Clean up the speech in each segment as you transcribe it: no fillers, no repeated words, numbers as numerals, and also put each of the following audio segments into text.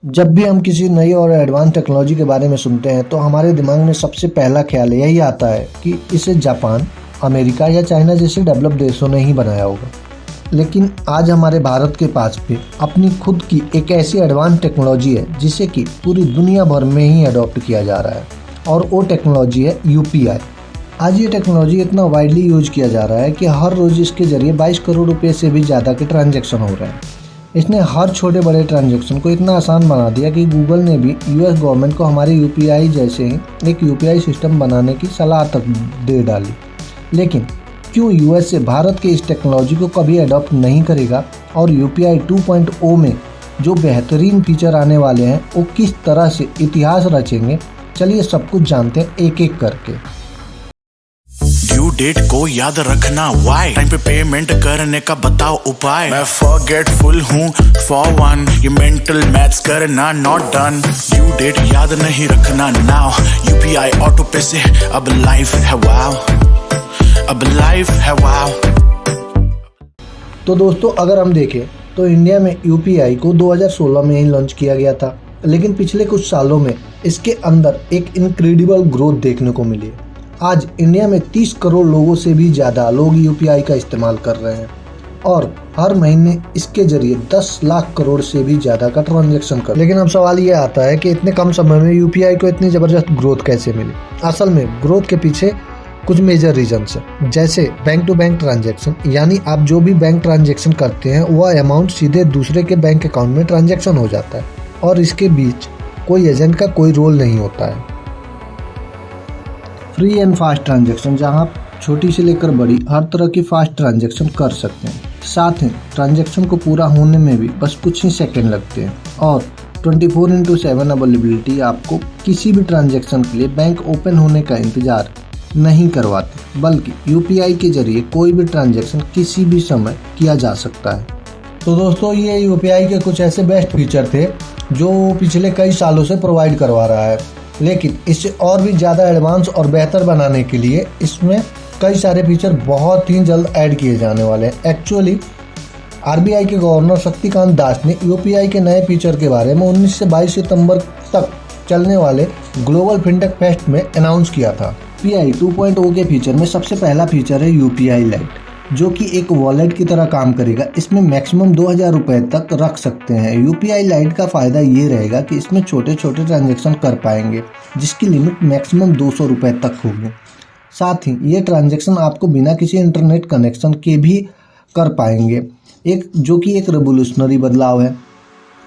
जब भी हम किसी नई और एडवांस टेक्नोलॉजी के बारे में सुनते हैं तो हमारे दिमाग में सबसे पहला ख्याल यही आता है कि इसे जापान, अमेरिका या चाइना जैसे डेवलप देशों ने ही बनाया होगा। लेकिन आज हमारे भारत के पास भी अपनी खुद की एक ऐसी एडवांस टेक्नोलॉजी है जिसे कि पूरी दुनिया भर में ही अडॉप्ट किया जा रहा है, और वो टेक्नोलॉजी है यूपीआई। आज ये टेक्नोलॉजी इतना वाइडली यूज किया जा रहा है कि हर रोज़ इसके जरिए 22 करोड़ रुपये से भी ज़्यादा के ट्रांजैक्शन हो रहे हैं। इसने हर छोटे बड़े ट्रांजैक्शन को इतना आसान बना दिया कि गूगल ने भी यूएस गवर्नमेंट को हमारे यूपीआई जैसे ही एक यूपीआई सिस्टम बनाने की सलाह तक दे डाली। लेकिन क्यों यूएस से भारत के इस टेक्नोलॉजी को कभी अडॉप्ट नहीं करेगा, और यूपीआई 2.0 में जो बेहतरीन फीचर आने वाले हैं वो किस तरह से इतिहास रचेंगे, चलिए सब कुछ जानते हैं एक एक करके। ड्यू डेट को याद रखना, वाई टाइम पे पेमेंट करने का बताओ उपाय। मैं फॉरगेटफुल हूँ फॉर वन, ये मेंटल मैथ्स करना नॉट डन। ड्यू डेट याद नहीं रखना नाउ, यूपीआई ऑटो पे से अब लाइफ है वाव, अब लाइफ है वाव। तो दोस्तों अगर हम देखें तो इंडिया में यूपीआई को 2016 में ही लॉन्च किया गया था, लेकिन पिछले कुछ सालों में इसके अंदर एक इनक्रेडिबल ग्रोथ देखने को मिली है। आज इंडिया में 30 करोड़ लोगों से भी ज़्यादा लोग यूपीआई का इस्तेमाल कर रहे हैं, और हर महीने इसके जरिए 10 लाख करोड़ से भी ज़्यादा का ट्रांजैक्शन कर। लेकिन अब सवाल ये आता है कि इतने कम समय में यूपीआई को इतनी ज़बरदस्त ग्रोथ कैसे मिली। असल में ग्रोथ के पीछे कुछ मेजर रीजन्स हैं, जैसे बैंक टू बैंक ट्रांजैक्शन, यानी आप जो भी बैंक ट्रांजैक्शन करते हैं वह अमाउंट सीधे दूसरे के बैंक अकाउंट में ट्रांजैक्शन हो जाता है, और इसके बीच कोई एजेंट का कोई रोल नहीं होता है। फ्री एंड फास्ट ट्रांजैक्शन, जहां आप छोटी से लेकर बड़ी हर तरह की फास्ट ट्रांजैक्शन कर सकते हैं। साथ ही ट्रांजैक्शन को पूरा होने में भी बस कुछ ही सेकंड लगते हैं, और 24/7 अवेलेबिलिटी आपको किसी भी ट्रांजैक्शन के लिए बैंक ओपन होने का इंतजार नहीं करवाते, बल्कि यूपीआई के जरिए कोई भी ट्रांजैक्शन किसी भी समय किया जा सकता है। तो दोस्तों ये यूपीआई के कुछ ऐसे बेस्ट फीचर थे जो पिछले कई सालों से प्रोवाइड करवा रहा है, लेकिन इससे और भी ज़्यादा एडवांस और बेहतर बनाने के लिए इसमें कई सारे फीचर बहुत ही जल्द ऐड किए जाने वाले हैं। एक्चुअली आरबीआई के गवर्नर शक्तिकांत दास ने यूपीआई के नए फीचर के बारे में 19 से 22 सितंबर तक चलने वाले ग्लोबल फिनटेक फेस्ट में अनाउंस किया था। यूपीआई 2.0 के फीचर में सबसे पहला फीचर है यूपीआई लाइट, जो कि एक वॉलेट की तरह काम करेगा। इसमें मैक्सिमम 2000 रुपये तक रख सकते हैं। यूपीआई लाइट का फ़ायदा ये रहेगा कि इसमें छोटे छोटे ट्रांजैक्शन कर पाएंगे, जिसकी लिमिट मैक्सिमम 200 रुपये तक होगी। साथ ही ये ट्रांजैक्शन आपको बिना किसी इंटरनेट कनेक्शन के भी कर पाएंगे, जो कि एक रेवोल्यूशनरी बदलाव है।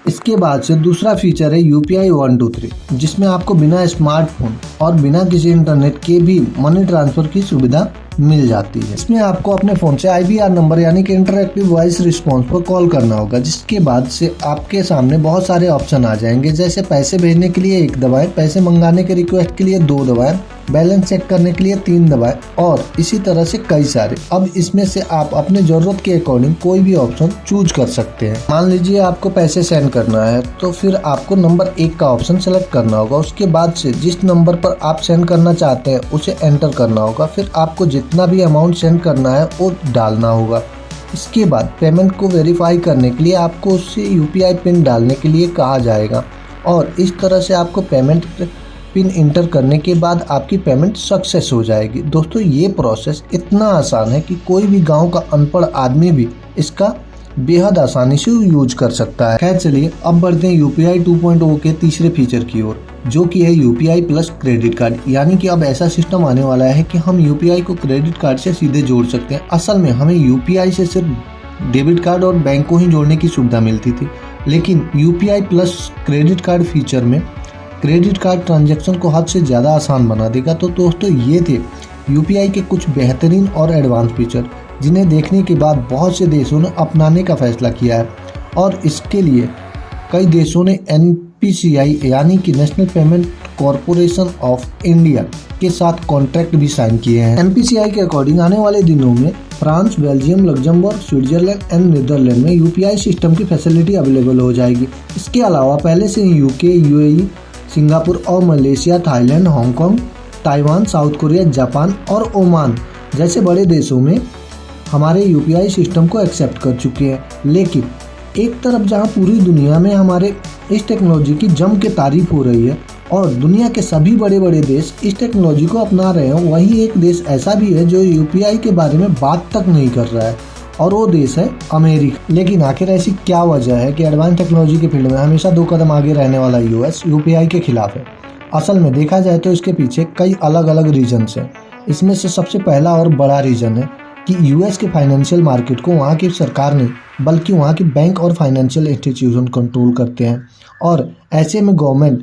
इसके बाद से दूसरा फीचर है यूपीआई 123, जिसमें आपको बिना स्मार्टफोन और बिना किसी इंटरनेट के भी मनी ट्रांसफ़र की सुविधा मिल जाती है। इसमें आपको अपने फ़ोन से IVR नंबर यानी कि इंटरएक्टिव वॉइस रिस्पॉन्स पर कॉल करना होगा, जिसके बाद से आपके सामने बहुत सारे ऑप्शन आ जाएंगे, जैसे पैसे भेजने के लिए 1 दबाएं, पैसे मंगाने के रिक्वेस्ट के लिए 2 दबाएं, बैलेंस चेक करने के लिए 3 दबाएं, और इसी तरह से कई सारे। अब इसमें से आप अपने ज़रूरत के अकॉर्डिंग कोई भी ऑप्शन चूज कर सकते हैं। मान लीजिए आपको पैसे सेंड करना है, तो फिर आपको नंबर 1 का ऑप्शन सेलेक्ट करना होगा। उसके बाद से जिस नंबर पर आप सेंड करना चाहते हैं उसे एंटर करना होगा। फिर आपको जितना भी अमाउंट सेंड करना है वो डालना होगा। इसके बाद पेमेंट को वेरीफाई करने के लिए आपको उससे यूपीआई पिन डालने के लिए कहा जाएगा, और इस तरह से आपको पेमेंट पिन इंटर करने के बाद आपकी पेमेंट सक्सेस हो जाएगी। दोस्तों ये प्रोसेस इतना आसान है कि कोई भी गांव का अनपढ़ आदमी भी इसका बेहद आसानी से यूज कर सकता है। खैर चलिए अब बढ़ते हैं यूपीआई 2.0 के तीसरे फीचर की ओर, जो कि है यूपीआई प्लस क्रेडिट कार्ड। यानी कि अब ऐसा सिस्टम आने वाला है कि हम यूपीआई को क्रेडिट कार्ड से सीधे जोड़ सकते हैं। असल में हमें यूपीआई से सिर्फ डेबिट कार्ड और बैंक को ही जोड़ने की सुविधा मिलती थी, लेकिन UPI plus credit card feature में क्रेडिट कार्ड ट्रांजैक्शन को हद से ज़्यादा आसान बना देगा। तो दोस्तों ये थे यूपीआई के कुछ बेहतरीन और एडवांस फीचर, जिन्हें देखने के बाद बहुत से देशों ने अपनाने का फैसला किया है, और इसके लिए कई देशों ने NPCI यानी कि national payment corporation of India के साथ कॉन्ट्रैक्ट भी साइन किए हैं। NPCI के अकॉर्डिंग आने वाले दिनों में France, Belgium, Luxembourg, Switzerland and Netherlands में यूपीआई सिस्टम की फैसिलिटी अवेलेबल हो जाएगी। इसके अलावा पहले से ही UK, UAE, सिंगापुर और Malaysia, Thailand, Hong Kong, Taiwan, South Korea, Japan और ओमान जैसे बड़े देशों में हमारे यूपीआई सिस्टम को एक्सेप्ट कर चुके हैं। लेकिन एक तरफ जहां पूरी दुनिया में हमारे इस टेक्नोलॉजी की जम के तारीफ हो रही है और दुनिया के सभी बड़े बड़े देश इस टेक्नोलॉजी को अपना रहे हैं, वहीं एक देश ऐसा भी है जो यूपीआई के बारे में बात तक नहीं कर रहा है और वो देश है अमेरिका। लेकिन आखिर ऐसी क्या वजह है कि एडवांस टेक्नोलॉजी के फील्ड में हमेशा 2 कदम आगे रहने वाला यूएस यूपीआई के खिलाफ है? असल में देखा जाए तो इसके पीछे कई अलग अलग रीजन्स हैं। इसमें से सबसे पहला और बड़ा रीज़न है कि यूएस के फाइनेंशियल मार्केट को वहाँ की सरकार नहीं बल्कि वहाँ के बैंक और फाइनेंशियल इंस्टीट्यूशन कंट्रोल करते हैं, और ऐसे में गवर्नमेंट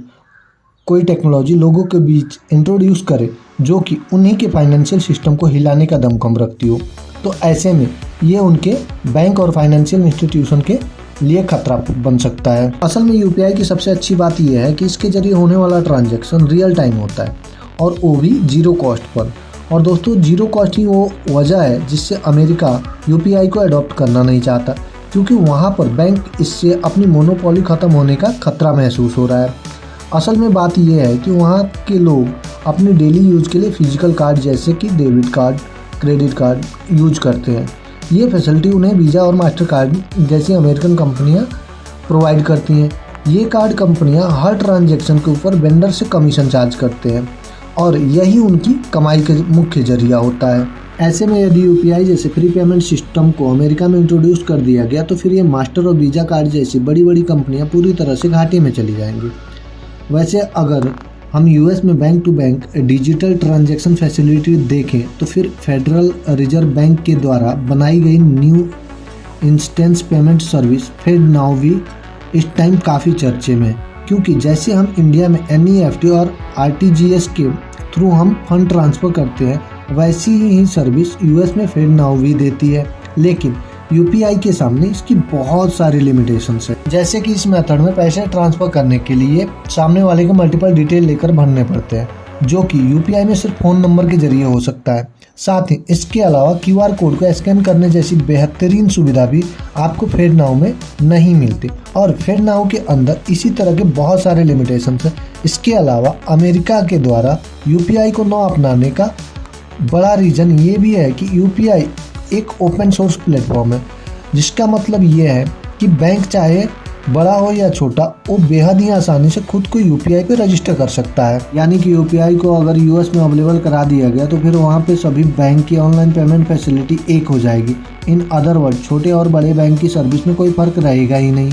कोई टेक्नोलॉजी लोगों के बीच इंट्रोड्यूस करे जो कि उन्हीं के फाइनेंशियल सिस्टम को हिलाने का दमखम रखती हो, तो ऐसे में ये उनके बैंक और फाइनेंशियल इंस्टीट्यूशन के लिए खतरा बन सकता है। असल में यूपीआई की सबसे अच्छी बात यह है कि इसके जरिए होने वाला ट्रांजैक्शन रियल टाइम होता है और वो भी जीरो कॉस्ट पर। और दोस्तों, जीरो कॉस्ट ही वो वजह है जिससे अमेरिका यूपीआई को अडॉप्ट करना नहीं चाहता, क्योंकि वहाँ पर बैंक इससे अपनी मोनोपोली ख़त्म होने का खतरा महसूस हो रहा है। असल में बात यह है कि वहाँ के लोग अपने डेली यूज के लिए फिजिकल कार्ड जैसे कि debit card, credit card use करते हैं। ये फैसिलिटी उन्हें वीज़ा और मास्टर कार्ड जैसी अमेरिकन कंपनियां प्रोवाइड करती हैं। ये कार्ड कंपनियां हर ट्रांजैक्शन के ऊपर वेंडर से कमीशन चार्ज करते हैं और यही उनकी कमाई का मुख्य जरिया होता है। ऐसे में यदि यूपीआई जैसे फ्री पेमेंट सिस्टम को अमेरिका में इंट्रोड्यूस कर दिया गया तो फिर ये मास्टर और वीज़ा कार्ड जैसी बड़ी बड़ी कंपनियाँ पूरी तरह से घाटे में चली जाएंगी। वैसे अगर हम यूएस में bank to bank digital transaction facility देखें तो फिर फेडरल रिजर्व बैंक के द्वारा बनाई गई new instant payment service FedNow भी इस टाइम काफ़ी चर्चे में है, क्योंकि जैसे हम इंडिया में एनईएफटी और आरटीजीएस के थ्रू हम फंड ट्रांसफ़र करते हैं, वैसी ही सर्विस यूएस में फेड नाउ भी देती है। लेकिन यूपीआई के सामने इसकी बहुत सारी लिमिटेशंस है, जैसे कि इस मेथड में पैसे ट्रांसफ़र करने के लिए सामने वाले के मल्टीपल डिटेल लेकर भरने पड़ते हैं, जो कि यूपीआई में सिर्फ फ़ोन नंबर के जरिए हो सकता है। साथ ही इसके अलावा क्यूआर कोड को स्कैन करने जैसी बेहतरीन सुविधा भी आपको फेड नाउ में नहीं मिलती, और फेड नाउ के अंदर इसी तरह के बहुत सारे लिमिटेशंस हैं। इसके अलावा अमेरिका के द्वारा यूपीआई को न अपनाने का बड़ा रीज़न ये भी है कि यूपीआई एक ओपन सोर्स प्लेटफॉर्म है, जिसका मतलब ये है कि बैंक चाहे बड़ा हो या छोटा, वो बेहद ही आसानी से खुद को यूपीआई पे रजिस्टर कर सकता है। यानी कि यूपीआई को अगर यूएस में अवेलेबल करा दिया गया तो फिर वहाँ पे सभी बैंक की ऑनलाइन पेमेंट फैसिलिटी एक हो जाएगी। इन अदर वर्ड, छोटे और बड़े बैंक की सर्विस में कोई फ़र्क रहेगा ही नहीं।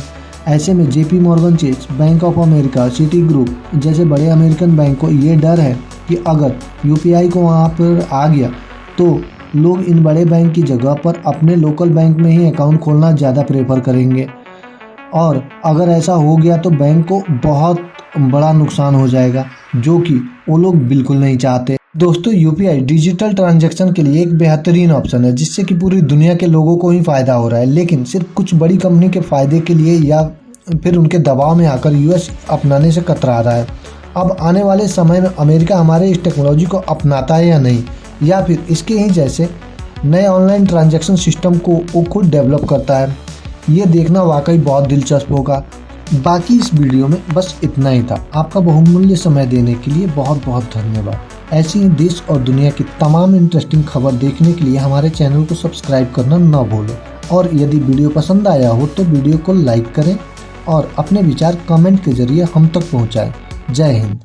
ऐसे में JP Morgan chase, bank of America, city group जैसे बड़े अमेरिकन बैंक को ये डर है कि अगर यूपीआई को वहाँ पर आ गया तो लोग इन बड़े बैंक की जगह पर अपने लोकल बैंक में ही अकाउंट खोलना ज़्यादा प्रेफर करेंगे, और अगर ऐसा हो गया तो बैंक को बहुत बड़ा नुकसान हो जाएगा, जो कि वो लोग बिल्कुल नहीं चाहते। दोस्तों, यूपीआई डिजिटल ट्रांजैक्शन के लिए एक बेहतरीन ऑप्शन है, जिससे कि पूरी दुनिया के लोगों को ही फ़ायदा हो रहा है, लेकिन सिर्फ कुछ बड़ी कंपनी के फ़ायदे के लिए या फिर उनके दबाव में आकर यूएस अपनाने से कतरा रहा है। अब आने वाले समय में अमेरिका हमारे इस टेक्नोलॉजी को अपनाता है या नहीं, या फिर इसके ही जैसे नए ऑनलाइन ट्रांजैक्शन सिस्टम को वो खुद डेवलप करता है, ये देखना वाकई बहुत दिलचस्प होगा। बाकी इस वीडियो में बस इतना ही था। आपका बहुमूल्य समय देने के लिए बहुत बहुत धन्यवाद। ऐसी ही देश और दुनिया की तमाम इंटरेस्टिंग खबर देखने के लिए हमारे चैनल को सब्सक्राइब करना न भूलें, और यदि वीडियो पसंद आया हो तो वीडियो को लाइक करें और अपने विचार कमेंट के जरिए हम तक पहुँचाएँ। जय हिंद।